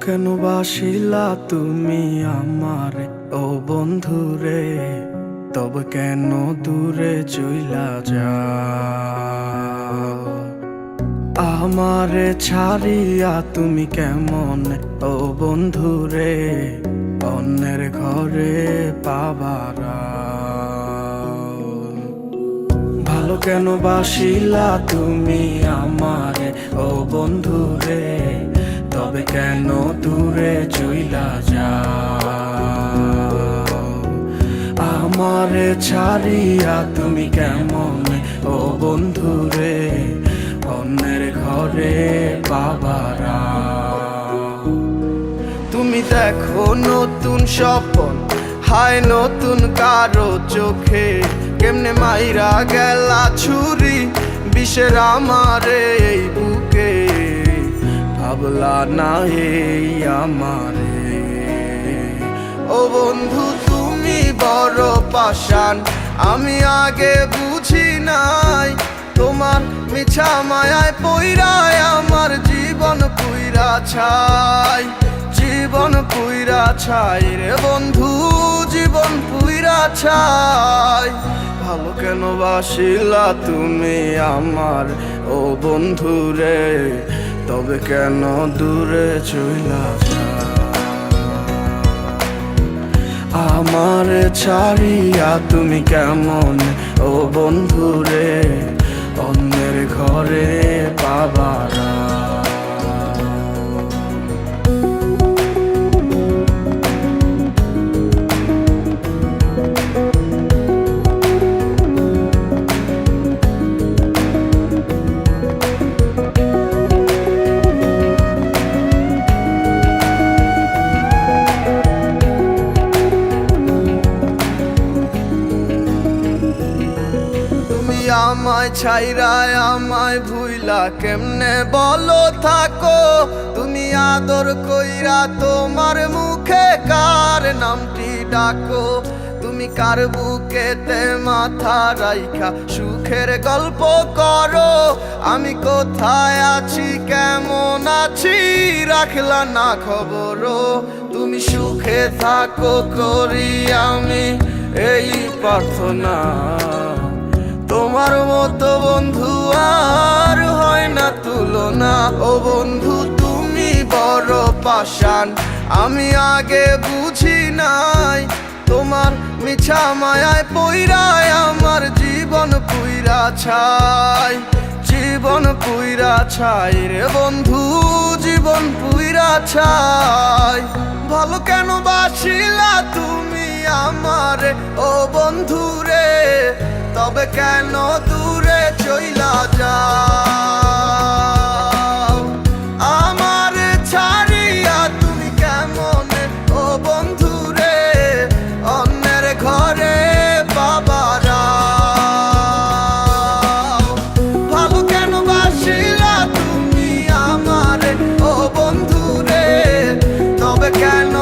কেন বাসিলা তুমি আমারে ও বন্ধুরে, তবে কেন দূরে চইলা যাও? আমারে ছাড়িয়া তুমি কেমন ও বন্ধুরে অন্যের ঘরে পাবারা? ভালো কেন বাসিলা তুমি আমারে ও বন্ধুরে, তবে কেন দূরে চইলা যাও? আমারে ছাড়িয়া তুমি কেমন ও বন্ধুরে অন্যের ঘরে পাবারা? তুমি দেখো নতুন স্বপ্ন, হায় নতুন কারো চোখে, কেমনে মাইরা গেলা ছুরি বিষের আমারে এই বুকে। ভাবলা না এই আমারে ও বন্ধু, তুমি বড় পাষাণ, আমি আগে বুঝি নাই। তোমার মিছা মায়ায় পইরায় আমার জীবন পুইরা ছাই, জীবন পুইরা ছাই রে বন্ধু, জীবন পুইরা ছাই। ভালো কেন বাসিলা তুমি আমার ও বন্ধু রে, তবে কেন দূরে চইলা যাও? আমার ছাড়িয়া তুমি কেমন ও বন্ধু রে অন্যের ঘরে পাবারা? আমায় ছাইরায় আমায় ভুইলা কেমনে বলো থাকো? তুমি আদর কইরা তোমার মুখে কার নামটি ডাকো? তুমি কার বুকেতে মাথা রাইখা সুখের গল্প করো? আমি কোথায় আছি কেমন আছি রাখলা না খবর? তুমি সুখে থাকো করি আমি এই প্রার্থনা। তোমার মতো বন্ধু আর হয় না তুলনা। ও বন্ধু তুমি বড় পাষাণ, আমি আগে বুঝি নাই। তোমার মিছা মায়ায় পইরায় আমার জীবন পুইরা ছাই, জীবন পুইরা ছাই রে বন্ধু, জীবন পুইরা ছাই। ভালো কেন বাসিলা তুমি আমারে ও বন্ধু রে, তবে কেন দূরে চইলা যাও? আমার ছাড়িয়া তুমি কেমন ও বন্ধু রে অন্যের ঘরে পাবারা? ভালো কেন বাসিলা তুমি আমারে ও বন্ধু রে, তবে কেন